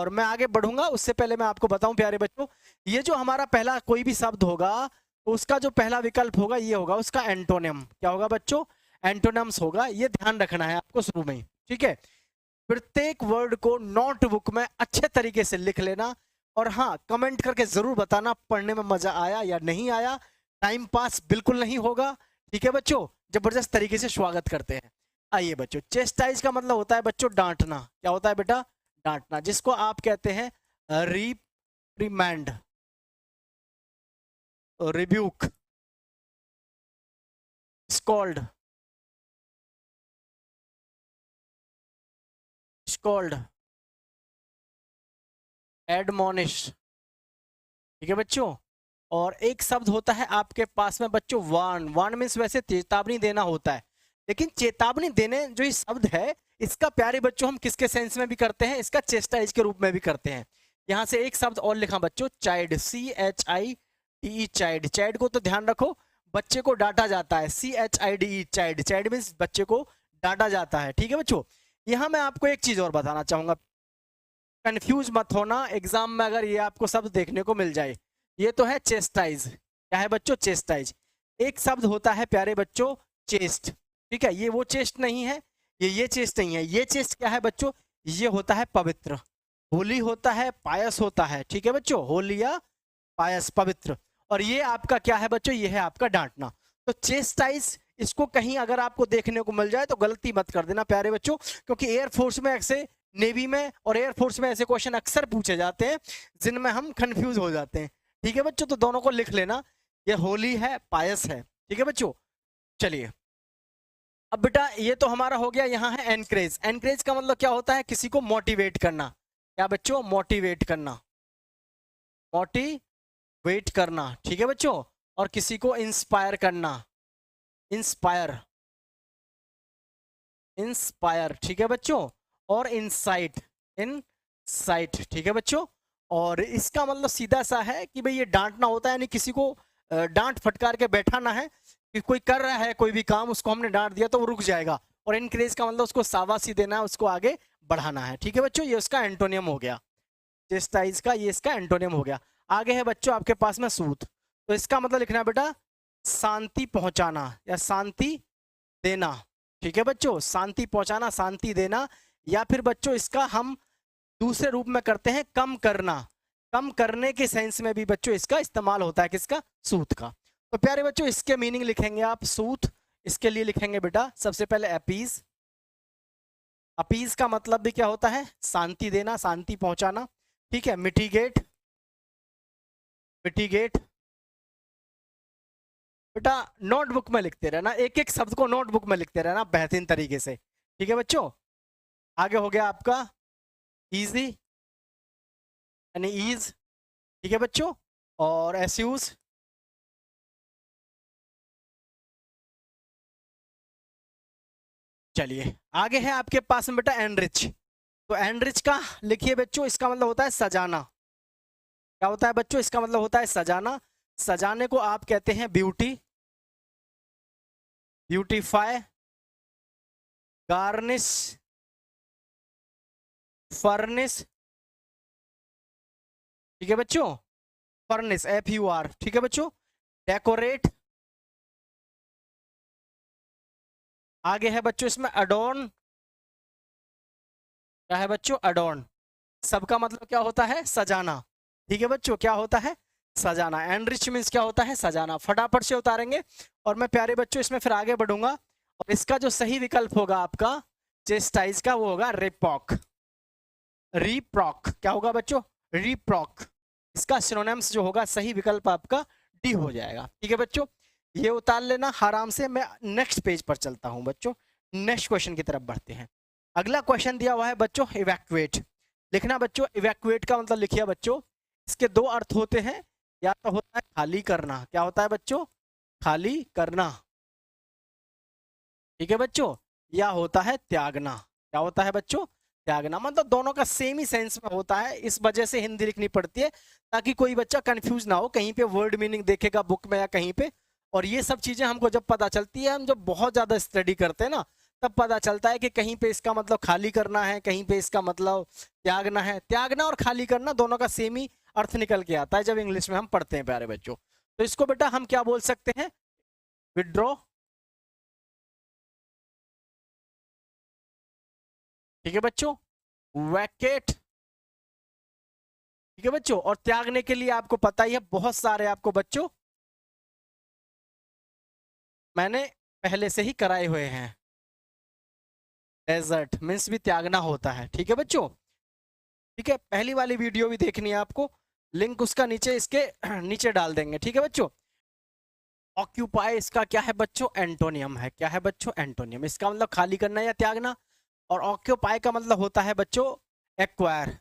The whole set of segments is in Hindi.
और मैं आगे बढ़ूंगा उससे पहले मैं आपको बताऊं प्यारे बच्चों, ये जो हमारा पहला कोई भी शब्द होगा तो उसका जो पहला विकल्प होगा ये होगा उसका एंटोनिम। क्या होगा बच्चों? एंटोनिम्स होगा। ये ध्यान रखना है आपको शुरू में ही, ठीक है। प्रत्येक वर्ड को नोटबुक में अच्छे तरीके से लिख लेना, और हाँ कमेंट करके जरूर बताना पढ़ने में मजा आया या नहीं आया। टाइम पास बिल्कुल नहीं होगा, ठीक है बच्चों। जबरदस्त तरीके से स्वागत करते हैं। आइए बच्चों, चेस्टाइज का मतलब होता है बच्चों डांटना। क्या होता है बेटा? डांटना, जिसको आप कहते हैं रिप्रीमेंड, रिब्यूक, स्कॉल्ड, स्कॉल्ड, एडमोनिश, ठीक है बच्चों। और एक शब्द होता है आपके पास में बच्चों वार्न। वार्न मीन्स वैसे चेतावनी देना होता है, लेकिन चेतावनी देने जो ये शब्द है इसका प्यारे बच्चों हम किसके सेंस में भी करते हैं? इसका चेस्टाइज के रूप में भी करते हैं। यहां से एक शब्द और लिखा बच्चों, चाइल्ड, CHIDE, चाइल्ड। चाइल्ड को तो ध्यान रखो, बच्चे को डांटा जाता है। CHIDE, child. चाइल्ड मीन्स बच्चे को डांटा जाता है, ठीक है बच्चों। यहां मैं आपको एक चीज और बताना चाहूंगा, कंफ्यूज मत होना एग्जाम में अगर ये आपको शब्द देखने को मिल जाए। ये तो है चेस्टाइज। क्या है बच्चों? चेस्टाइज। एक शब्द होता है प्यारे बच्चों चेस्ट, ठीक है। ये वो चेस्ट नहीं है, ये चेस्ट नहीं है। ये चेस्ट क्या है बच्चों? ये होता है पवित्र। होली होता है, पायस होता है, ठीक है बच्चों। होली या पायस, पवित्र। और ये आपका क्या है बच्चों? ये है आपका डांटना। तो चेस्टाइज, इसको कहीं अगर आपको देखने को मिल जाए तो गलती मत कर देना प्यारे बच्चों, क्योंकि एयरफोर्स में ऐसे, नेवी में और एयरफोर्स में ऐसे क्वेश्चन अक्सर पूछे जाते हैं जिनमें हम कंफ्यूज हो जाते हैं, ठीक है बच्चों। तो दोनों को लिख लेना, ये होली है, पायस है, ठीक है बच्चों। चलिए अब बेटा ये तो हमारा हो गया। यहाँ है एनकरेज। एनकरेज का मतलब क्या होता है? किसी को मोटिवेट करना। क्या बच्चों? मोटिवेट करना, मोटिवेट करना, ठीक है बच्चों। और किसी को इंस्पायर करना, इंस्पायर, इंस्पायर, ठीक है बच्चों। और इनसाइट, इनसाइट, ठीक है बच्चों। और इसका मतलब सीधा सा है कि भाई ये डांटना होता है, यानी किसी को डांट फटकार के बैठाना है कि कोई कर रहा है कोई भी काम, उसको हमने डांट दिया तो वो रुक जाएगा। और इनक्रेज का मतलब उसको शाबाशी देना है, उसको आगे बढ़ाना है, ठीक है बच्चों। ये उसका एंटोनियम हो गया, चेस्टाइज का ये इसका एंटोनियम हो गया। आगे है बच्चों आपके पास में सूत। तो इसका मतलब लिखना है बेटा शांति पहुंचाना या शांति देना, ठीक है बच्चों। शांति पहुंचाना, शांति देना। या फिर बच्चों इसका हम दूसरे रूप में करते हैं कम करना। कम करने के सेंस में भी बच्चों इसका इस्तेमाल होता है, किसका? सूत का। तो प्यारे बच्चों इसके मीनिंग लिखेंगे आप सूत। इसके लिए लिखेंगे बेटा सबसे पहले अपीज। अपीज का मतलब भी क्या होता है? शांति देना, शांति पहुंचाना, ठीक है। Mitigate, mitigate. बेटा नोटबुक में लिखते रहना, एक एक शब्द को नोटबुक में लिखते रहना बेहतरीन तरीके से, ठीक है बच्चों। आगे हो गया आपका इजी, यानी ईज, ठीक है बच्चों। और एस्यूज, चलिए आगे है आपके पास में बेटा एनरिच। तो एनरिच का लिखिए बच्चों, इसका मतलब होता है सजाना। क्या होता है बच्चों? इसका मतलब होता है सजाना। सजाने को आप कहते हैं ब्यूटी, ब्यूटीफाई, गार्निश, फर्निश, ठीक है बच्चों। फर्निश, FUR, ठीक है बच्चों। डेकोरेट। आगे है बच्चों इसमें अडोर्न। क्या है बच्चों? अडोर्न। सबका मतलब क्या होता है? सजाना, ठीक है बच्चों। क्या होता है? सजाना। एनरिच मीन्स क्या होता है? सजाना। फटाफट से उतारेंगे और मैं प्यारे बच्चों इसमें फिर आगे बढ़ूंगा। और इसका जो सही विकल्प होगा आपका चेस्टाइज का, वो होगा रिपॉक, रिप्रॉक। क्या होगा बच्चों? रिप्रॉक। इसका सिनोनिम्स जो होगा, सही विकल्प आपका डी हो जाएगा, ठीक है बच्चों। ये उतार लेना आराम से। मैं नेक्स्ट पेज पर चलता हूं बच्चों, नेक्स्ट क्वेश्चन की तरफ बढ़ते हैं। अगला क्वेश्चन दिया हुआ है बच्चों इवैक्यूएट। लिखना बच्चों इवैक्यूएट का मतलब लिखिए बच्चों, इसके दो अर्थ होते हैं। या तो होता है खाली करना। क्या होता है बच्चों? खाली करना, ठीक है बच्चों। या होता है त्यागना। क्या होता है बच्चों? त्यागना। मतलब दोनों का सेम ही सेंस में होता है, इस वजह से हिंदी लिखनी पड़ती है ताकि कोई बच्चा कंफ्यूज ना हो, कहीं पे वर्ड मीनिंग देखेगा बुक में या कहीं पे। और ये सब चीजें हमको जब पता चलती है, हम जब बहुत ज्यादा स्टडी करते हैं ना, तब पता चलता है कि कहीं पे इसका मतलब खाली करना है, कहीं पे इसका मतलब त्यागना है। त्यागना और खाली करना दोनों का सेम ही अर्थ निकल के आता है जब इंग्लिश में हम पढ़ते हैं प्यारे बच्चों। तो इसको बेटा हम क्या बोल सकते हैं, विड्रॉ, ठीक है बच्चों, वैकेट, ठीक है बच्चों। और त्यागने के लिए आपको पता ही है बहुत सारे आपको बच्चों मैंने पहले से ही कराए हुए हैं। डेजर्ट मीन्स भी त्यागना होता है, ठीक है बच्चों। ठीक है, पहली वाली वीडियो भी देखनी है आपको, लिंक उसका नीचे इसके नीचे डाल देंगे, ठीक है बच्चों। ऑक्यूपाई इसका क्या है बच्चों, एंटोनियम है। क्या है बच्चों, एंटोनियम। इसका मतलब खाली करना या त्यागना। और ऑक्यूपाई का मतलब होता है बच्चों एक्वायर।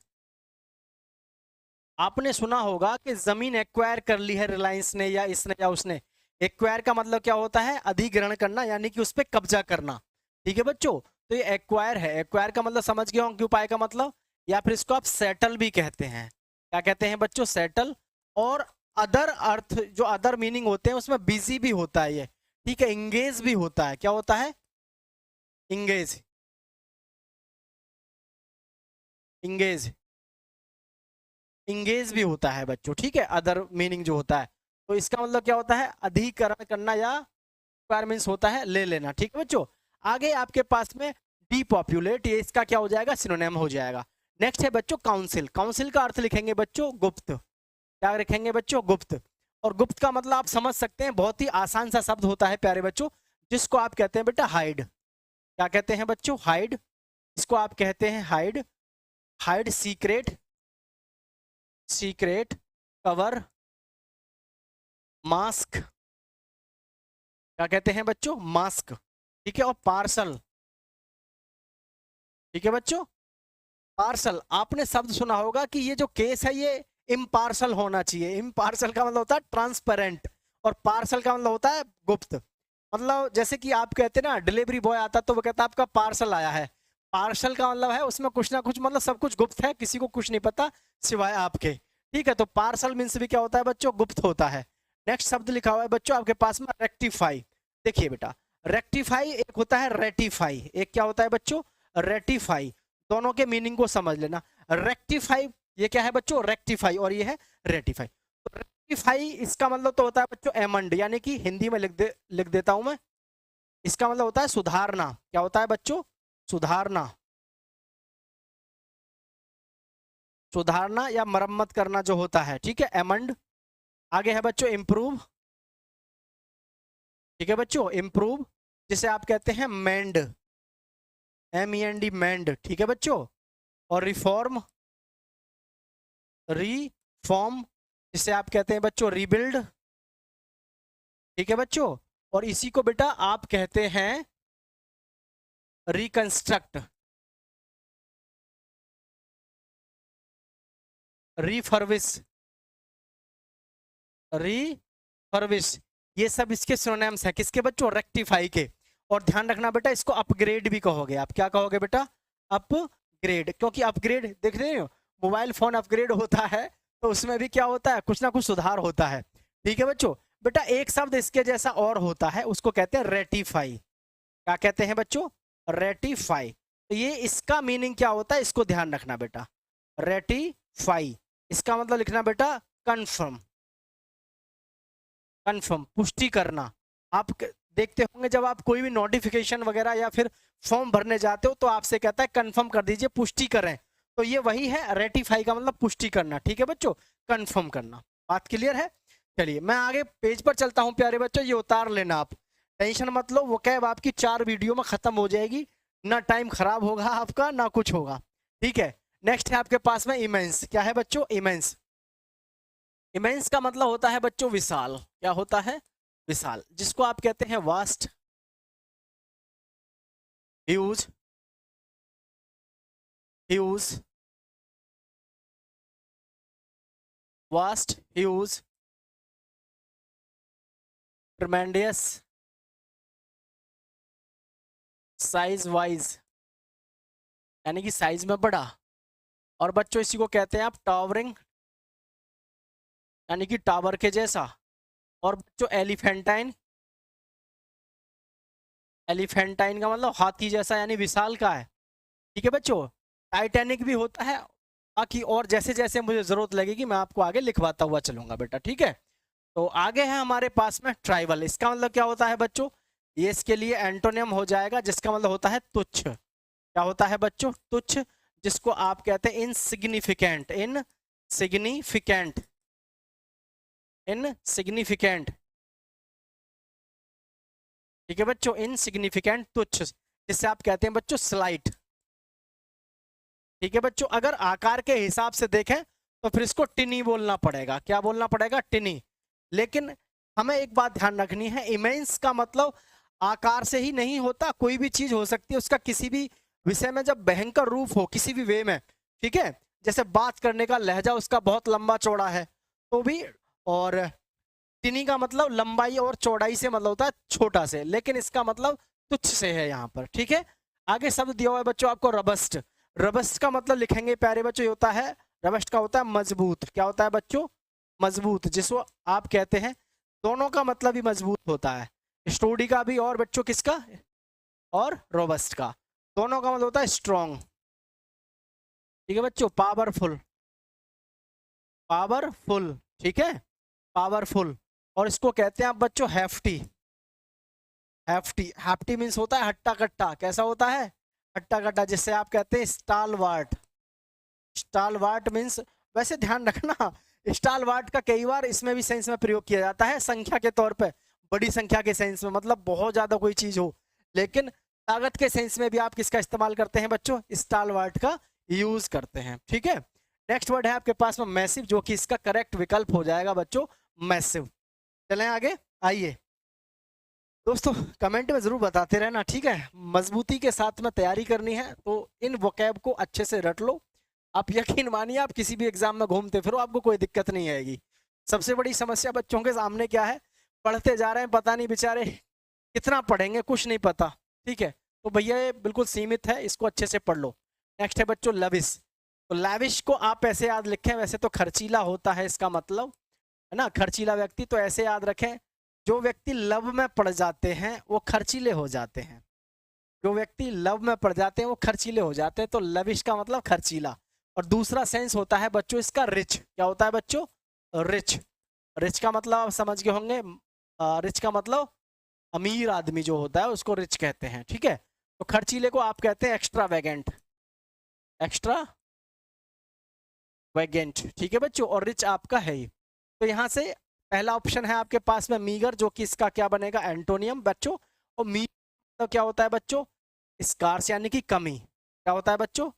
आपने सुना होगा कि जमीन एक्वायर कर ली है रिलायंस ने या इसने या उसने। एक्वायर का मतलब क्या होता है, अधिग्रहण करना, यानी कि उस पर कब्जा करना, ठीक है बच्चों। तो ये एक्वायर है। एक्वायर का मतलब समझ गए, ऑक्यूपाई का मतलब, या फिर इसको आप सेटल भी कहते हैं। क्या कहते हैं बच्चों, सेटल। और अदर अर्थ जो अदर मीनिंग होते हैं उसमें बिजी भी होता है ये, ठीक है। इंगेज भी होता है, क्या होता है, इंगेज, इंगेज, इंगेज भी होता है बच्चों, ठीक है, अदर मीनिंग जो होता है। तो इसका मतलब क्या होता है, अधिकरण करना या रिक्वायरमेंट्स होता है ले लेना, ठीक है बच्चों। आगे आपके पास में डीपॉपुलेट, ये इसका क्या हो जाएगा, सिनोनिम हो जाएगा। नेक्स्ट है बच्चों काउंसिल। काउंसिल का अर्थ लिखेंगे बच्चों गुप्त। क्या लिखेंगे बच्चों, गुप्त। और गुप्त का मतलब आप समझ सकते हैं, बहुत ही आसान सा शब्द होता है प्यारे बच्चों, जिसको आप कहते हैं बेटा हाइड। क्या कहते हैं बच्चों, हाइड। इसको आप कहते हैं hide. Hide secret, secret, cover, mask. क्या कहते हैं बच्चों, मास्क, ठीक है। और पार्सल, ठीक है बच्चों। पार्सल, आपने शब्द सुना होगा कि ये जो केस है ये इम्पार्सल होना चाहिए। इम्पार्सल का मतलब होता है ट्रांसपेरेंट, और पार्सल का मतलब होता है गुप्त। मतलब जैसे कि आप कहते हैं ना, डिलीवरी बॉय आता तो वो कहता आपका पार्सल आया है। पार्सल का मतलब है उसमें कुछ ना कुछ, मतलब सब कुछ गुप्त है, किसी को कुछ नहीं पता सिवाय आपके, ठीक है। तो पार्सल मीन्स भी क्या होता है बच्चों, गुप्त होता है। नेक्स्ट शब्द लिखा हुआ है बच्चों आपके पास में, रेक्टिफाई। देखिए बेटा, रेक्टिफाई एक होता है रेटिफाई, एक क्या होता है बच्चों, रेटिफाई। दोनों के मीनिंग को समझ लेना। रेक्टिफाई ये क्या है बच्चों, रेक्टिफाई, और ये है रेटिफाई। तो रेक्टिफाई इसका मतलब तो होता है बच्चों एमंड, यानी कि हिंदी में लिख देता हूं मैं। इसका मतलब होता है सुधारना। क्या होता है बच्चों, सुधारना, सुधारना या मरम्मत करना जो होता है, ठीक है, एमंड। आगे है बच्चों इम्प्रूव, ठीक है बच्चों, इम्प्रूव, जिसे आप कहते हैं मेंड, MEND, मेंड, ठीक है बच्चों। और रिफॉर्म, रिफॉर्म, जिसे आप कहते हैं बच्चों रीबिल्ड, ठीक है बच्चों। और इसी को बेटा आप कहते हैं रिकंस्ट्रक्ट, रिफर्विश, रिफर्विश। ये सब इसके सिनोनिम्स हैं, किसके बच्चों, रेक्टिफाई के। और ध्यान रखना बेटा, इसको अपग्रेड भी कहोगे आप। क्या कहोगे बेटा, अपग्रेड, क्योंकि अपग्रेड देख रहे हो, मोबाइल फोन अपग्रेड होता है तो उसमें भी क्या होता है, कुछ ना कुछ सुधार होता है, ठीक है बच्चों। बेटा एक शब्द इसके जैसा और होता है, उसको कहते हैं रेटिफाई। क्या कहते हैं बच्चों, रेटिफाई। तो ये इसका मीनिंग क्या होता है, इसको ध्यान रखना बेटा। रेटिफाई इसका मतलब लिखना बेटा कंफर्म, कंफर्म, पुष्टि करना। आप देखते होंगे जब आप कोई भी नोटिफिकेशन वगैरह या फिर फॉर्म भरने जाते हो तो आपसे कहता है कंफर्म कर दीजिए, पुष्टि करें। तो ये वही है, रेटिफाई का मतलब पुष्टि करना, ठीक है बच्चों, कंफर्म करना। बात क्लियर है। चलिए मैं आगे पेज पर चलता हूं प्यारे बच्चों, ये उतार लेना आप, टेंशन मत लो, वो कैब आपकी 4 वीडियो में खत्म हो जाएगी, ना टाइम खराब होगा आपका ना कुछ होगा, ठीक है। नेक्स्ट है आपके पास में इमेंस। क्या है बच्चों, इमेंस। इमेंस का मतलब होता है बच्चों विशाल। क्या होता है, विशाल, जिसको आप कहते हैं vast, huge, huge, vast, huge, tremendous, size wise, यानी कि साइज में बड़ा। और बच्चों इसी को कहते हैं आप टावरिंग, यानी कि टावर के जैसा। और बच्चों एलिफेंटाइन, एलिफेंटाइन का मतलब हाथी जैसा यानी विशाल का है। ठीक है बच्चों, टाइटैनिक भी होता है। बाकी और जैसे जैसे मुझे जरूरत लगेगी मैं आपको आगे लिखवाता हुआ चलूंगा बेटा, ठीक है। तो आगे है हमारे पास में ट्राइबल। इसका मतलब क्या होता है बच्चों, ये इसके लिए एंटोनियम हो जाएगा, जिसका मतलब होता है तुच्छ। क्या होता है बच्चों, तुच्छ, जिसको आप कहते हैं इनसिग्निफिकेंट, इनसिग्निफिकेंट, इनसिग्निफिकेंट। ठीक है बच्चों, इनसिग्निफिकेंट, तुच्छ, जिससे आप कहते हैं बच्चों स्लाइट। ठीक है बच्चों, अगर आकार के हिसाब से देखें तो फिर इसको टिनी बोलना पड़ेगा। क्या बोलना पड़ेगा, टिनी। लेकिन हमें एक बात ध्यान रखनी है, इमेंस का मतलब आकार से ही नहीं होता, कोई भी चीज हो सकती है उसका किसी भी विषय में जब भयंकर रूप हो किसी भी वे में। ठीक है, जैसे बात करने का लहजा उसका बहुत लंबा चौड़ा है तो भी, और टिनी का मतलब लंबाई और चौड़ाई से मतलब होता है छोटा से, लेकिन इसका मतलब तुच्छ से है यहाँ पर। ठीक है, आगे शब्द दिया हुआ है बच्चों आपको रबस्ट। रबस्ट का मतलब लिखेंगे प्यारे बच्चों, ये होता है, रबस्ट का होता है मजबूत। क्या होता है बच्चों, मजबूत, जिसको आप कहते हैं, दोनों का मतलब ही मजबूत होता है, स्टूडी का भी और बच्चों किसका, और रोबस्ट का, दोनों का मतलब होता है स्ट्रॉन्ग। ठीक है बच्चों, पावरफुल, पावरफुल, ठीक है, पावरफुल। और इसको कहते हैं आप बच्चों हैफ्टी, हैफ्टी, हैफ्टी मीन्स होता है हट्टा कट्टा। कैसा होता है, हट्टा कट्टा, जिससे आप कहते हैं स्टालवार्ट। स्टालवार्ट मीन्स, वैसे ध्यान रखना, स्टालवार्ट का कई बार इसमें भी सेंस में प्रयोग किया जाता है, संख्या के तौर पे, बड़ी संख्या के सेंस में, मतलब बहुत ज्यादा कोई चीज हो। लेकिन ताकत के सेंस में भी आप किसका इस्तेमाल करते हैं बच्चों, स्टालवार्ट का यूज करते हैं। ठीक है, नेक्स्ट वर्ड है आपके पास में मैसिव, जो कि इसका करेक्ट विकल्प हो जाएगा बच्चों, मैसिव। चलें आगे, आइए दोस्तों, कमेंट में जरूर बताते रहना, ठीक है। मजबूती के साथ में तैयारी करनी है तो इन वोकैब को अच्छे से रट लो। आप यकीन मानिए, आप किसी भी एग्जाम में घूमते फिरो आपको कोई दिक्कत नहीं आएगी। सबसे बड़ी समस्या बच्चों के सामने क्या है, पढ़ते जा रहे हैं, पता नहीं बेचारे कितना पढ़ेंगे, कुछ नहीं पता। ठीक है, तो भैया ये बिल्कुल सीमित है, इसको अच्छे से पढ़ लो। नेक्स्ट है बच्चों लविश। तो लैविश को आप ऐसे याद लिखें, वैसे तो खर्चीला होता है इसका मतलब, है ना, खर्चीला व्यक्ति। तो ऐसे याद रखें, जो व्यक्ति लव में पड़ जाते हैं वो खर्चीले हो जाते हैं, जो व्यक्ति लव में पड़ जाते हैं वो खर्चीले हो जाते हैं। तो लविश का मतलब खर्चीला। और दूसरा सेंस होता है बच्चों इसका रिच। क्या होता है बच्चों, रिच। रिच का मतलब आप समझ गए होंगे, रिच का मतलब अमीर आदमी जो होता है उसको रिच कहते हैं। ठीक है, तो खर्चीले को आप कहते हैं एक्स्ट्रा वैगेंट, एक्स्ट्रा वैगेंट। ठीक है बच्चों, और रिच आपका है ही। तो यहाँ से पहला ऑप्शन है आपके पास में मीगर, जो कि इसका क्या बनेगा, एंटोनियम बच्चों। और मी तो क्या होता है बच्चों, स्कार्स यानी कि कमी। क्या होता है बच्चों,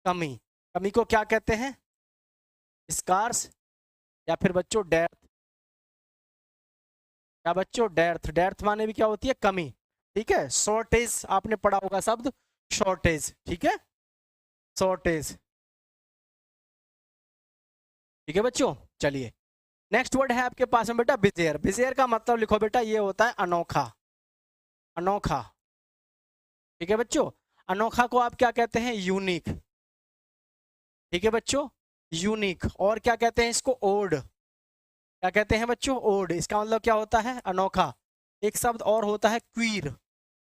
कमी। कमी को क्या कहते हैं, स्कार्स, या फिर बच्चों डेर्थ। क्या बच्चों, डेर्थ। डेर्थ माने भी क्या होती है, कमी। ठीक है, शॉर्टेज आपने पढ़ा होगा शब्द, शॉर्टेज। ठीक है, शॉर्टेज। ठीक है बच्चों, चलिए नेक्स्ट वर्ड है आपके पास में बेटा बिजेयर। बिजेयर का मतलब लिखो बेटा, ये होता है अनोखा, अनोखा। ठीक है बच्चों, अनोखा को आप क्या कहते हैं, यूनिक। ठीक है बच्चों, यूनिक। और क्या कहते हैं इसको, ओड। क्या कहते हैं बच्चों, ओड। इसका मतलब क्या होता है, अनोखा। एक शब्द और होता है क्वीर।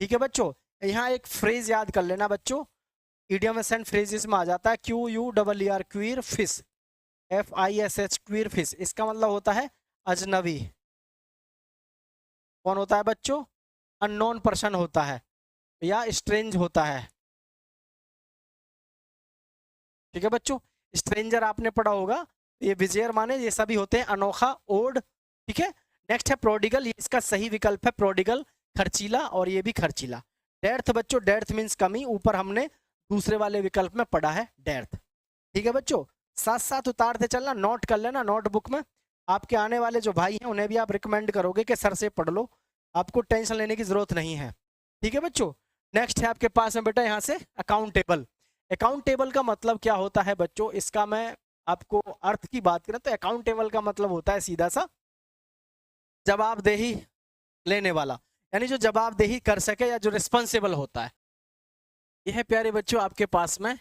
ठीक है बच्चों, यहाँ एक फ्रेज याद कर लेना बच्चों, इडियम्स एंड फ्रेजेस में आ जाता है, QUER, queer fish, FISH, queer fish. इसका मतलब होता है अजनबी। कौन होता है बच्चों, अननोन पर्सन होता है या स्ट्रेंज होता है। ठीक है बच्चों, स्ट्रेंजर आपने पढ़ा होगा। ये विजेयर माने ये सभी होते हैं अनोखा, ओड। ठीक है, नेक्स्ट है प्रोडिगल, ये इसका सही विकल्प है, प्रोडिगल, खर्चीला, और ये भी खर्चीला। डेर्थ बच्चों, डेर्थ मीन्स कमी, ऊपर हमने दूसरे वाले विकल्प में पढ़ा है डेर्थ। ठीक है बच्चों, साथ साथ उतारते चलना, नोट कर लेना नोटबुक में। आपके आने वाले जो भाई हैं उन्हें भी आप रिकमेंड करोगे कि सर से पढ़ लो, आपको टेंशन लेने की जरूरत नहीं है। ठीक है बच्चों, नेक्स्ट है आपके पास में बेटा यहाँ से अकाउंटेबल। अकाउंटेबल का मतलब क्या होता है बच्चों, इसका मैं आपको अर्थ की बात करें तो अकाउंटेबल का मतलब होता है सीधा सा जवाबदेही लेने वाला, यानी जो जवाबदेही कर सके या जो रिस्पॉन्सिबल होता है। यह है प्यारे बच्चों आपके पास में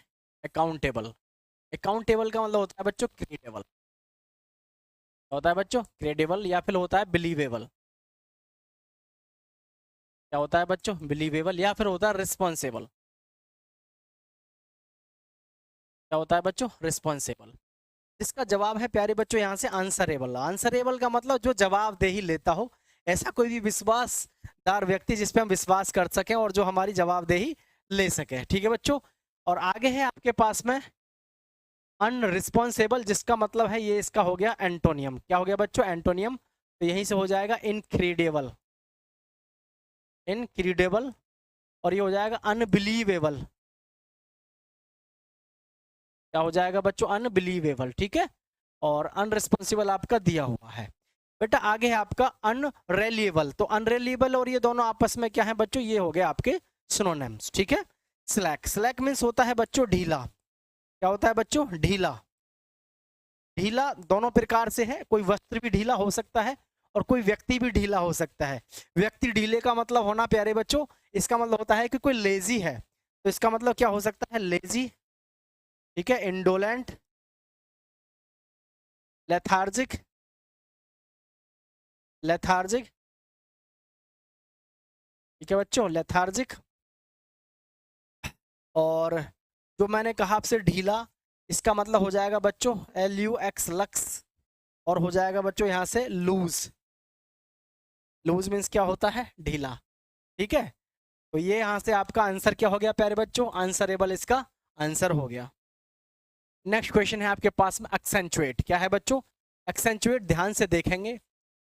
अकाउंटेबल। अकाउंटेबल का मतलब होता है बच्चों क्रेडिबल, होता है बच्चों क्रेडिबल, या फिर होता है बिलीवेबल। क्या होता है बच्चों? बिलीवेबल, या फिर होता है रिस्पॉन्सिबल। क्या होता है बच्चों? रिस्पॉन्सिबल। इसका जवाब है प्यारे बच्चों यहाँ से आंसरेबल। आंसरेबल का मतलब जो जवाबदेही लेता हो, ऐसा कोई भी विश्वासदार व्यक्ति जिस पे हम विश्वास कर सकें और जो हमारी जवाबदेही ले सके। ठीक है बच्चों। और आगे है आपके पास में अनरिस्पॉन्सिबल, जिसका मतलब है ये इसका हो गया एंटोनियम। क्या हो गया बच्चों? एंटोनियम। तो यहीं से हो जाएगा इनक्रेडिबल, इनक्रेडिबल। और ये हो जाएगा अनबिलीवेबल। क्या हो जाएगा बच्चों? अनबिलीवेबल। ठीक है। और अनरिस्पॉन्सिबल आपका दिया हुआ है। बेटा आगे है आपका अनरेलिएबल। तो अनरेलिएबल और ये दोनों आपस में क्या है बच्चों? ये हो गए आपके सिनोनिम्स। ठीक है। स्लैक, स्लैक मीन्स होता है बच्चों ढीला। क्या होता है बच्चों? ढीला। ढीला दोनों प्रकार से है, कोई वस्त्र भी ढीला हो सकता है और कोई व्यक्ति भी ढीला हो सकता है। व्यक्ति ढीले का मतलब होना प्यारे बच्चों, इसका मतलब होता है कि कोई लेजी है, तो इसका मतलब क्या हो सकता है? लेजी। ठीक है। Indolent, lethargic, lethargic. ठीक है बच्चों, लेथार्जिक। और जो मैंने कहा आपसे ढीला, इसका मतलब हो जाएगा बच्चों LUX, लक्स। और हो जाएगा बच्चों यहाँ से लूज। लूज मीन्स क्या होता है? ढीला। ठीक है। तो ये यहाँ से आपका आंसर क्या हो गया प्यारे बच्चों? आंसरेबल इसका आंसर हो गया। नेक्स्ट क्वेश्चन है आपके पास में एक्सेंचुएट। क्या है बच्चों? एक्सेंचुएट ध्यान से देखेंगे।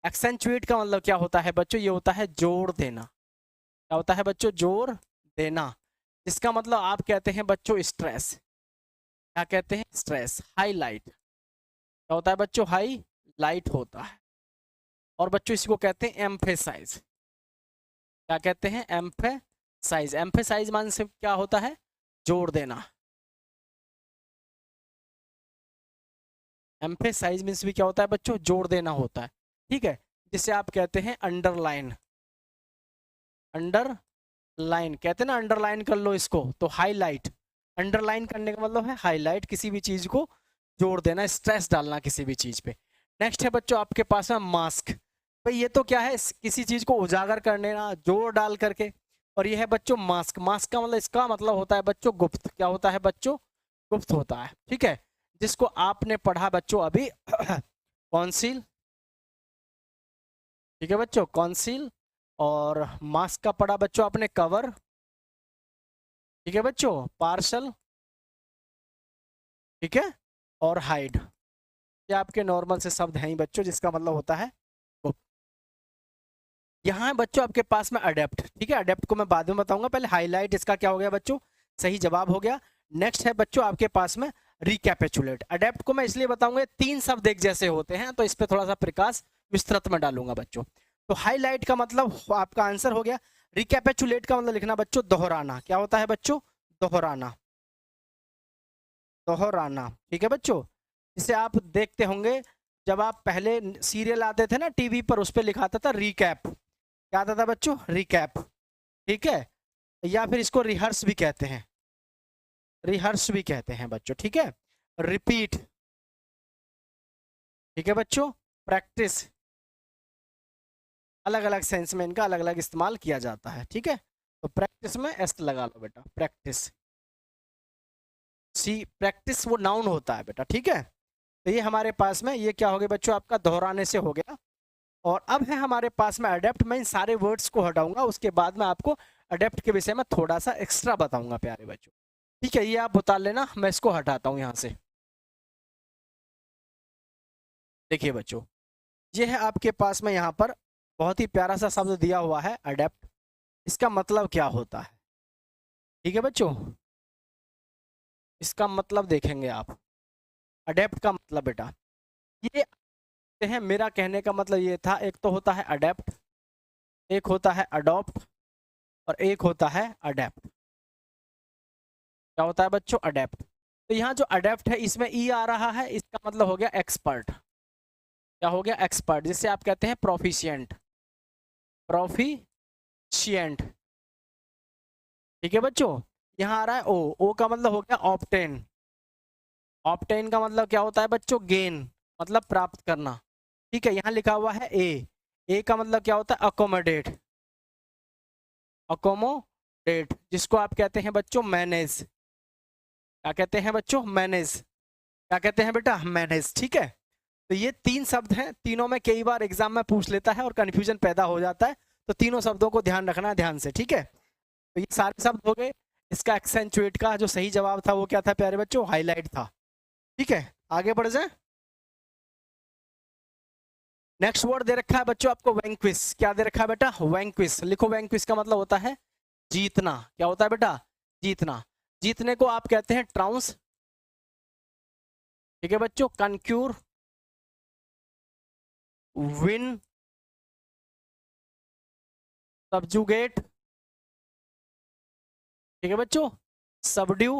एक्सेंचुएट का मतलब क्या होता है बच्चों? ये होता है जोड़ देना। क्या होता है बच्चों? जोड़ देना। इसका मतलब आप कहते हैं बच्चों स्ट्रेस। क्या कहते हैं? स्ट्रेस। हाईलाइट। क्या होता है बच्चों? हाई लाइट होता है। और बच्चों इसको कहते हैं एम्फेसाइज। क्या कहते हैं? एम्फेसाइज। एम्फेसाइज मान से क्या होता है? जोड़ देना। एम्फेसाइज मीन्स भी क्या होता है बच्चों? जोड़ देना होता है। ठीक है। जिसे आप कहते हैं अंडरलाइन। अंडरलाइन कहते हैं ना, अंडरलाइन कर लो इसको, तो हाईलाइट। अंडरलाइन करने का मतलब है हाईलाइट, किसी भी चीज को जोड़ देना, स्ट्रेस डालना किसी भी चीज पे। नेक्स्ट है बच्चों आपके पास में मास्क। भाई ये तो क्या है? किसी चीज को उजागर करने ना, जोड़ डाल करके। और ये है बच्चों मास्क। मास्क का मतलब, इसका मतलब होता है बच्चों गुप्त। क्या होता है बच्चों? गुप्त होता है। ठीक है। जिसको आपने पढ़ा बच्चों अभी कौंसिल। ठीक है बच्चों, कौंसिल। और मास्क का पढ़ा बच्चों आपने कवर। ठीक है बच्चों, पार्सल। ठीक है। और हाइड। ये आपके नॉर्मल से शब्द हैं ही बच्चों, जिसका मतलब होता है गुप्त। यहाँ है बच्चों आपके पास में अडेप्ट। ठीक है। अडेप्ट को मैं बाद में बताऊंगा, पहले हाईलाइट इसका क्या हो गया बच्चों? सही जवाब हो गया। नेक्स्ट है बच्चों आपके पास में रिकैपिचुलेट। अडेप्ट को मैं इसलिए बताऊंगा, तीन शब्द एक जैसे होते हैं, तो इस पर थोड़ा सा प्रकाश विस्तृत में डालूंगा बच्चों। तो हाईलाइट का मतलब आपका आंसर हो गया। रिकैपिचुलेट का मतलब लिखना बच्चों दोहराना। क्या होता है बच्चों? दोहराना। दोहराना। ठीक है बच्चों। जिसे आप देखते होंगे, जब आप पहले सीरियल आते थे ना टीवी पर, उस पर लिखा आता था रिकैप। क्या आता था बच्चों? रिकैप। ठीक है। या फिर इसको रिहर्स भी कहते हैं, रिहर्स भी कहते हैं बच्चों। ठीक है। रिपीट। ठीक है बच्चों। प्रैक्टिस। अलग अलग सेंस में इनका अलग अलग इस्तेमाल किया जाता है। ठीक है। तो प्रैक्टिस में एस लगा लो बेटा, प्रैक्टिस। सी, प्रैक्टिस वो नाउन होता है बेटा। ठीक है। तो ये हमारे पास में ये क्या हो गया बच्चों? आपका दोहराने से हो गया। और अब है हमारे पास में अडेप्ट। मैं इन सारे वर्ड्स को हटाऊंगा, उसके बाद में आपको अडेप्ट के विषय में थोड़ा सा एक्स्ट्रा बताऊंगा प्यारे बच्चों। ठीक है। ये आप बता लेना, मैं इसको हटाता हूँ यहाँ से। देखिए बच्चों, ये है आपके पास में यहाँ पर बहुत ही प्यारा सा शब्द दिया हुआ है अडेप्ट। इसका मतलब क्या होता है? ठीक है बच्चों, इसका मतलब देखेंगे आप। अडेप्ट का मतलब बेटा ये हैं, मेरा कहने का मतलब ये था, एक तो होता है अडेप्ट, एक होता है अडॉप्ट, और एक होता है अडेप्ट। क्या होता है बच्चों? अडेप्ट। तो यहाँ जो अडेप्ट है इसमें ई आ रहा है, इसका मतलब हो गया एक्सपर्ट। क्या हो गया? एक्सपर्ट। जिसे आप कहते हैं प्रोफिशिएंट। प्रोफिशिएंट। ठीक है बच्चों। यहाँ आ रहा है ओ। ओ का मतलब हो गया ऑब्टेन। ऑब्टेन का मतलब क्या होता है बच्चों? गेन, मतलब प्राप्त करना। ठीक है। यहाँ लिखा हुआ है ए। ए का मतलब क्या होता है? अकोमोडेट। अकोमोडेट, जिसको आप कहते हैं बच्चों मैनेज। क्या कहते हैं बच्चों? मैनेज। क्या कहते हैं बेटा? मैनेज। ठीक है, तो ये तीन शब्द हैं, तीनों में कई बार एग्जाम में पूछ लेता है और कंफ्यूजन पैदा हो जाता है, तो तीनों शब्दों को ध्यान रखना, ध्यान से। ठीक है, तो ये सारे शब्द हो गए। इसका एक्सेंचुएट का जो सही जवाब था वो क्या था प्यारे बच्चों? हाईलाइट था। ठीक है, आगे बढ़ जाए। नेक्स्ट वर्ड दे रखा है बच्चों आपको वैंक्विश। क्या दे रखा है बेटा? वैंक्विश। लिखो, वैंक्विश का मतलब होता है जीतना। क्या होता है बेटा? जीतना। जीतने को आप कहते हैं ट्राउंस। ठीक है बच्चों, कनक्यूर, विन, सबजुगेट। ठीक है बच्चों, सबड्यू,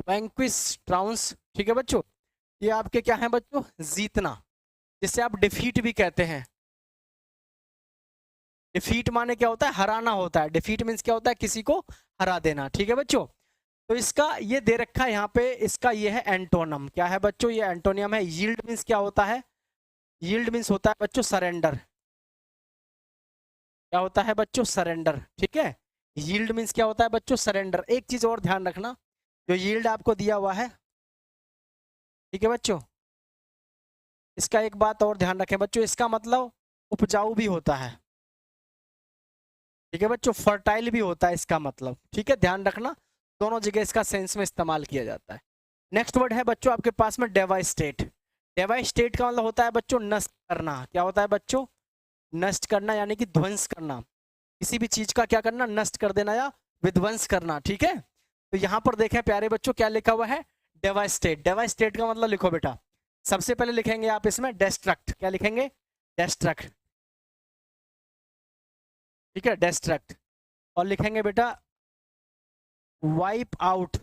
वैंक्विश, ट्राउंस। ठीक है बच्चों, ये आपके क्या है बच्चों? जीतना, जिसे आप डिफीट भी कहते हैं। डिफीट माने क्या होता है? हराना होता है। डिफीट मीन्स क्या होता है? किसी को हरा देना। ठीक है बच्चों, तो इसका ये दे रखा है यहाँ पे, इसका ये है एंटोनम। क्या है बच्चों? ये एंटोनियम है। यील्ड मीन्स क्या होता है? यील्ड मीन्स होता है बच्चों सरेंडर। क्या होता है बच्चों? सरेंडर। ठीक है, यील्ड मीन्स क्या होता है बच्चों? सरेंडर। एक चीज और ध्यान रखना, जो यील्ड आपको दिया हुआ है, ठीक है बच्चों, इसका एक बात और ध्यान रखें बच्चों, इसका मतलब उपजाऊ भी होता है। ठीक है बच्चों, फर्टाइल भी होता है इसका मतलब। ठीक है, ध्यान रखना, दोनों जगह इसका सेंस में इस्तेमाल किया जाता है। नेक्स्ट वर्ड है बच्चों आपके पास में डेवास्टेट। डेवास्टेट का मतलब होता है बच्चों नष्ट करना। क्या होता है बच्चों? नष्ट करना, यानी कि ध्वंस करना। किसी भी चीज का क्या करना? नष्ट कर देना या विध्वंस करना। ठीक है, तो यहाँ पर देखें प्यारे बच्चों क्या लिखा हुआ है? डेवास्टेट। डेवास्टेट का मतलब लिखो बेटा, सबसे पहले लिखेंगे आप इसमें डेस्ट्रक्ट। क्या लिखेंगे? डेस्ट्रक्ट। ठीक है, डेस्ट्रक्ट। और लिखेंगे बेटा वाइप आउट,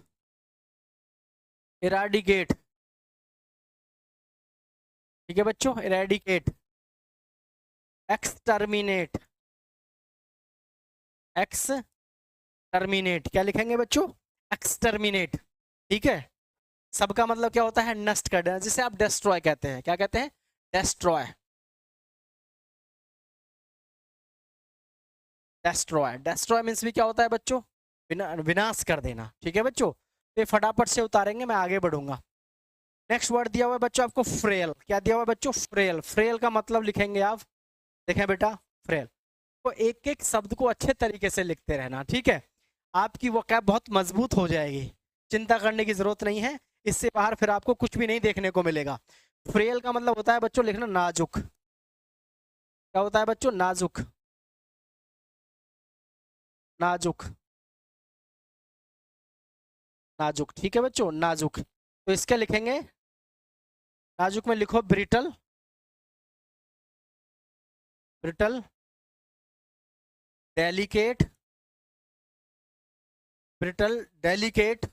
इराडिकेट। ठीक है बच्चों, इराडिकेट, एक्सटर्मिनेट। एक्सटर्मिनेट। क्या लिखेंगे बच्चों? एक्सटर्मिनेट। ठीक है, सबका मतलब क्या होता है? नष्ट कर देना, जिसे आप डेस्ट्रॉय कहते हैं। क्या कहते हैं? डेस्ट्रॉय। डेस्ट्रॉय, डेस्ट्रॉय मीन्स भी क्या होता है बच्चों? विनाश कर देना। ठीक है बच्चों, तो ये फटाफट से उतारेंगे, मैं आगे बढ़ूंगा। नेक्स्ट वर्ड दिया हुआ है बच्चों आपको फ्रेल। क्या दिया हुआ है बच्चों? फ्रेल। फ्रेल का मतलब लिखेंगे आप, देखें बेटा, फ्रेल। तो एक एक शब्द को अच्छे तरीके से लिखते रहना। ठीक है, आपकी वोकैब बहुत मजबूत हो जाएगी, चिंता करने की जरूरत नहीं है। इससे बाहर फिर आपको कुछ भी नहीं देखने को मिलेगा। फ्रेल का मतलब होता है बच्चों लिखना नाजुक। क्या होता है बच्चों? नाजुक। नाजुक, नाजुक। ठीक है बच्चों, नाजुक। तो इसके लिखेंगे, नाजुक में लिखो brittle. Brittle, delicate, brittle, delicate,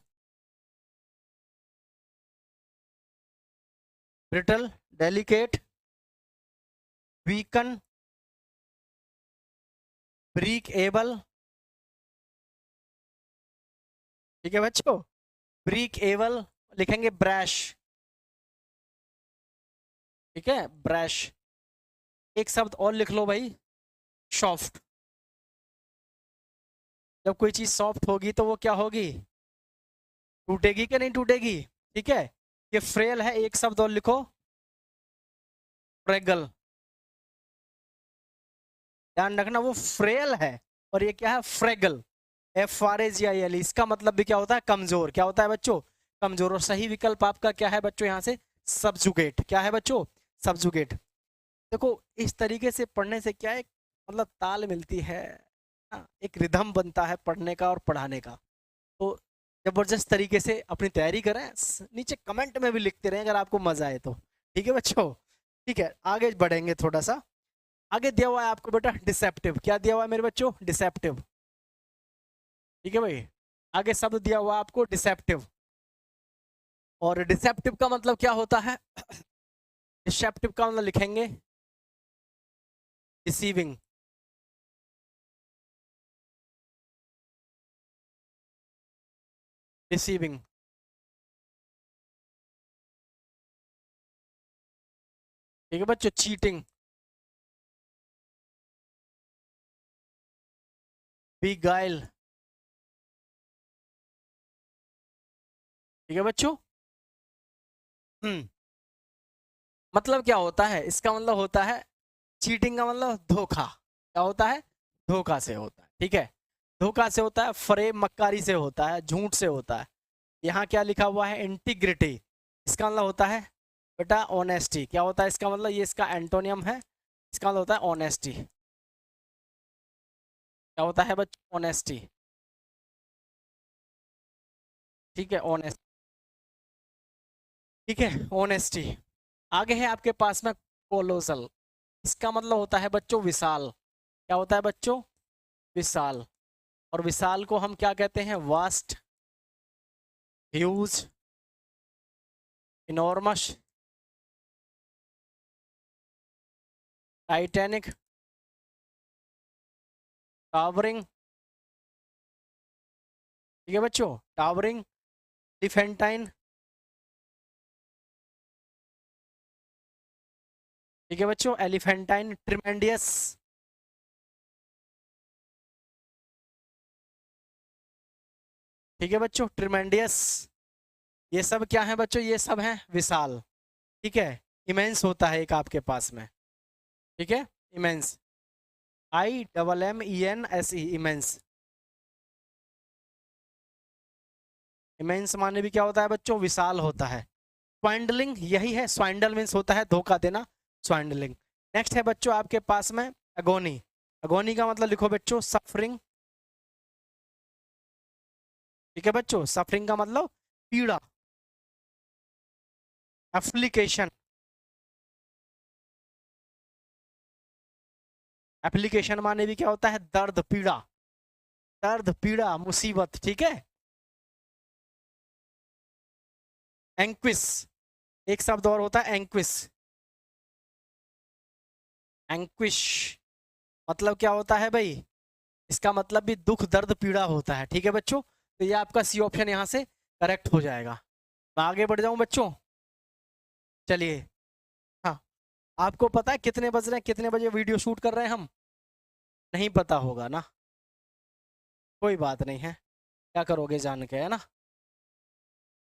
brittle, delicate, weaken, break able. ठीक है बच्चों, ब्रीक एबल। लिखेंगे ब्रैश। ठीक है, ब्रैश। एक शब्द और लिख लो भाई, सॉफ्ट। जब कोई चीज सॉफ्ट होगी तो वो क्या होगी? टूटेगी कि नहीं टूटेगी? ठीक है, ये फ्रेल है। एक शब्द और लिखो, फ्रेगल। ध्यान रखना, वो फ्रेल है और ये क्या है? फ्रेगल। FRAGIL। इसका मतलब भी क्या होता है? कमजोर। क्या होता है बच्चों? कमजोर। और सही विकल्प आपका क्या है बच्चों? यहाँ से सबजुगेट। क्या है बच्चों? सबजुगेट। देखो, इस तरीके से पढ़ने से क्या है, मतलब ताल मिलती है ना, एक रिदम बनता है पढ़ने का और पढ़ाने का। तो जबरदस्त तरीके से अपनी तैयारी करें, नीचे कमेंट में भी लिखते रहें अगर आपको मजा आए तो। ठीक है बच्चों, ठीक है, आगे बढ़ेंगे थोड़ा सा। आगे दिया हुआ है आपको बेटा डिसेप्टिव। क्या दिया हुआ है मेरे बच्चों? डिसेप्टिव। ठीक है भाई, आगे शब्द दिया हुआ है आपको डिसेप्टिव। और डिसेप्टिव का मतलब क्या होता है? डिसेप्टिव का मतलब लिखेंगे डिसीविंग। डिसीविंग। ठीक है बच्चों, चीटिंग। बिगाइल। ठीक है बच्चों। मतलब क्या होता है, इसका मतलब होता है चीटिंग का मतलब धोखा। क्या होता है? धोखा से होता है। ठीक है, धोखा से होता है, फरेब मक्कारी से होता है, झूठ से होता है। यहाँ क्या लिखा हुआ है? इंटीग्रिटी। इसका मतलब होता है बेटा ऑनेस्टी। क्या होता है इसका मतलब? ये इसका एंटोनियम है। इसका मतलब होता है ऑनेस्टी। क्या होता है बच्चों? ऑनेस्टी। ठीक है, ऑनेस्ट। ठीक है, ऑनेस्टी। आगे है आपके पास में कोलोसल। इसका मतलब होता है बच्चों विशाल। क्या होता है बच्चों? विशाल। और विशाल को हम क्या कहते हैं? Vast, huge, enormous, Titanic, towering. ठीक है बच्चों, टावरिंग, डिफेंटाइन। ठीक है बच्चों, एलिफेंटाइन, ट्रिमेंडियस। ठीक है बच्चों, ट्रिमेंडियस। ये सब क्या है बच्चों? ये सब हैं विशाल। ठीक है, इमेंस होता है एक आपके पास में। ठीक है, इमेंस, IMMENSE, इमेंस। इमेंस माने भी क्या होता है बच्चों? विशाल होता है। स्वाइंडलिंग यही है, स्वाइंडल मीन्स होता है धोखा देना, स्वाइंडलिंग। नेक्स्ट है बच्चों आपके पास में अगोनी। अगोनी का मतलब लिखो बच्चों सफरिंग। ठीक है बच्चों, सफरिंग का मतलब पीड़ा। एप्लीकेशन, एप्लीकेशन माने भी क्या होता है? दर्द, पीड़ा। दर्द, पीड़ा, मुसीबत। ठीक है, एंक्विस। एक शब्द और होता है एंक्विस। एंक्विश मतलब क्या होता है भाई? इसका मतलब भी दुख, दर्द, पीड़ा होता है। ठीक है बच्चों, तो ये आपका सी ऑप्शन यहाँ से करेक्ट हो जाएगा। मैं आगे बढ़ जाऊं बच्चों? चलिए। हाँ, आपको पता है कितने बज रहे हैं, कितने बजे वीडियो शूट कर रहे हैं हम? नहीं पता होगा ना, कोई बात नहीं है। क्या करोगे जान के, है ना?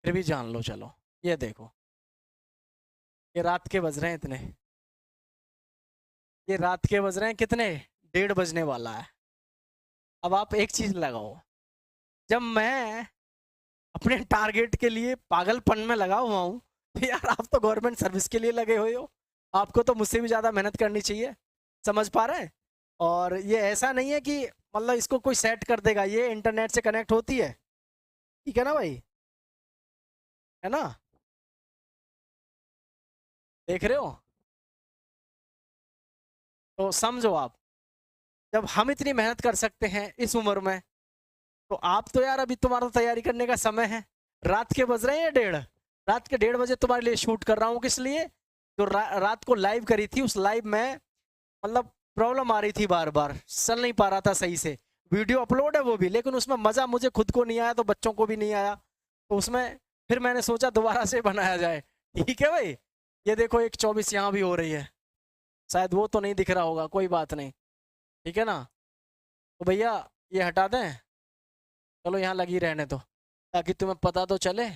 फिर भी जान लो। चलो, ये देखो, ये रात के बज रहे हैं इतने। ये रात के बज रहे हैं कितने? 1:30 बजने वाला है। अब आप एक चीज लगाओ, जब मैं अपने टारगेट के लिए पागलपन में लगा हुआ हूँ, तो यार आप तो गवर्नमेंट सर्विस के लिए लगे हुए हो। आपको तो मुझसे भी ज्यादा मेहनत करनी चाहिए। समझ पा रहे हैं? और ये ऐसा नहीं है कि मतलब इसको कोई सेट कर देगा, ये इंटरनेट से कनेक्ट होती है। ठीक है ना भाई? है ना? देख रहे हो? तो समझो आप, जब हम इतनी मेहनत कर सकते हैं इस उम्र में, तो आप तो यार अभी तुम्हारा तैयारी करने का समय है। रात के बज रहे हैं 1:30। रात के 1:30 बजे तुम्हारे लिए शूट कर रहा हूँ। किस लिए? जो रात को लाइव करी थी, उस लाइव में मतलब प्रॉब्लम आ रही थी, बार बार चल नहीं पा रहा था सही से। वीडियो अपलोड है वो भी, लेकिन उसमें मजा मुझे खुद को नहीं आया, तो बच्चों को भी नहीं आया। तो उसमें फिर मैंने सोचा दोबारा से बनाया जाए। ठीक है भाई, ये देखो एक 24 यहाँ भी हो रही है। शायद वो तो नहीं दिख रहा होगा, कोई बात नहीं। ठीक है ना? तो भैया ये हटा दें। चलो यहाँ लगी रहने दो, ताकि तुम्हें पता तो चले।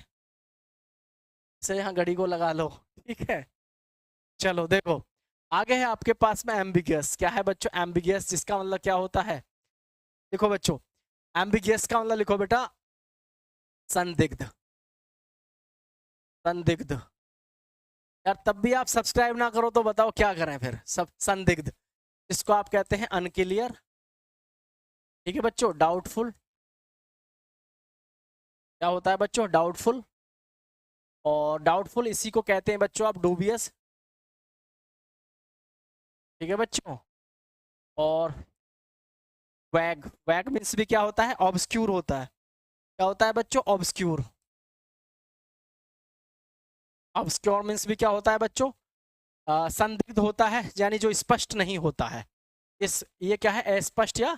से यहाँ घड़ी को लगा लो। ठीक है, चलो देखो। आगे है आपके पास में एम्बिगियस। क्या है बच्चों? एम्बिगियस, जिसका मतलब क्या होता है? देखो बच्चों, एम्बिगियस का मतलब लिखो बेटा संदिग्ध। संदिग्ध। यार तब भी आप सब्सक्राइब ना करो तो बताओ क्या करें फिर? सब संदिग्ध, इसको आप कहते हैं अनक्लियर। ठीक है बच्चों, डाउटफुल। क्या होता है बच्चों? डाउटफुल। और डाउटफुल इसी को कहते हैं बच्चों आप डूबियस। ठीक है बच्चों। और वैग, वैग मीन्स भी क्या होता है? ऑब्सक्यूर होता है। क्या होता है बच्चों? ऑब्सक्यूर। ऑब्सक्योर मीन्स भी क्या होता है बच्चों? संदिग्ध होता है, यानी जो स्पष्ट नहीं होता है। इस ये क्या है? अस्पष्ट या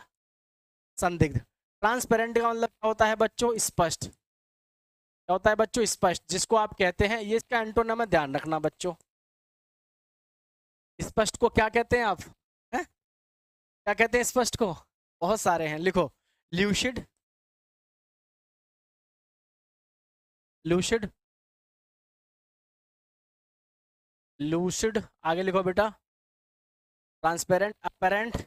संदिग्ध। ट्रांसपेरेंट का मतलब क्या होता है बच्चों? स्पष्ट। क्या होता है बच्चों? स्पष्ट, जिसको आप कहते हैं, ये इसका एंटोनिम है, ध्यान रखना बच्चों। स्पष्ट को क्या कहते हैं आप? हैं? क्या कहते हैं स्पष्ट को? बहुत सारे हैं, लिखो। ल्यूसिड, लूसिड, लूसिड, आगे लिखो बेटा, transparent, apparent,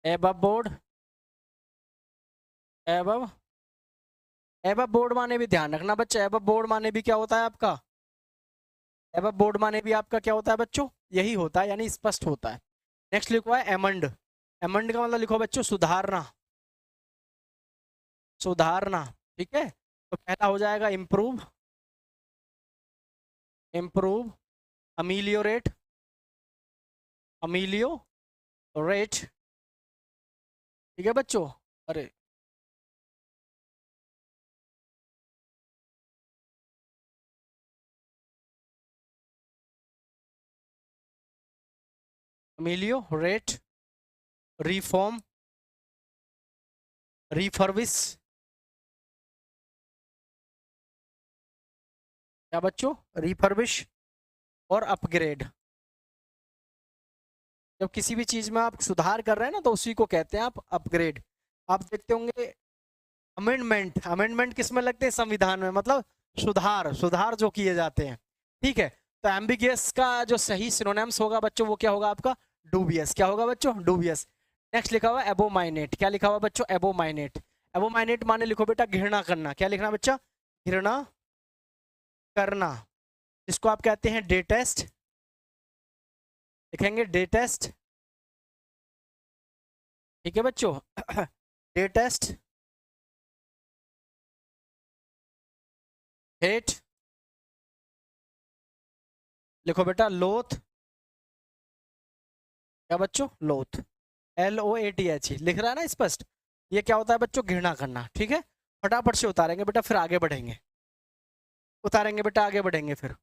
above board, above, above board माने भी ध्यान रखना बच्चा, एबव बोर्ड माने भी क्या होता है आपका, एबव बोर्ड माने भी आपका क्या होता है बच्चों, यही होता है, यानी स्पष्ट होता है। नेक्स्ट लिखो है एमंड, एमंड का मतलब लिखो बच्चों सुधारना, सुधारना, ठीक है। तो पहला हो जाएगा इम्प्रूव, इम्प्रूव, अमीलियोरेट, अमीलियोरेट, ठीक है बच्चों। अरे अमीलियोरेट, रिफॉर्म, रिफर्विश, क्या बच्चों, रिफर्विश और अपग्रेड। जब किसी भी चीज में आप सुधार कर रहे हैं ना तो उसी को कहते हैं आप अपग्रेड। आप देखते होंगे अमेंडमेंट, अमेंडमेंट किस में लगते हैं, संविधान में, मतलब सुधार, सुधार जो किए जाते हैं, ठीक है। तो एम्बिगियस का जो सही सिनोनिम्स होगा बच्चों वो क्या होगा आपका, डूबियस, क्या होगा बच्चों, डूबियस। नेक्स्ट लिखा हुआ एबोमाइनेट, क्या लिखा हुआ बच्चों, एबोमाइनेट, एबोमाइनेट माने लिखो बेटा घृणा करना, क्या लिखना बच्चा, घृणा करना, इसको आप कहते हैं डेटेस्ट, लिखेंगे डेटेस्ट, ठीक है बच्चों, डेटेस्ट, हेट, लिखो बेटा लोथ, क्या बच्चों, लोथ, LOATH, लिख रहा है ना स्पष्ट, ये क्या होता है बच्चों, घृणा करना, ठीक है। फटाफट से उतारेंगे बेटा, फिर आगे बढ़ेंगे, उतारेंगे बेटा, आगे बढ़ेंगे फिर।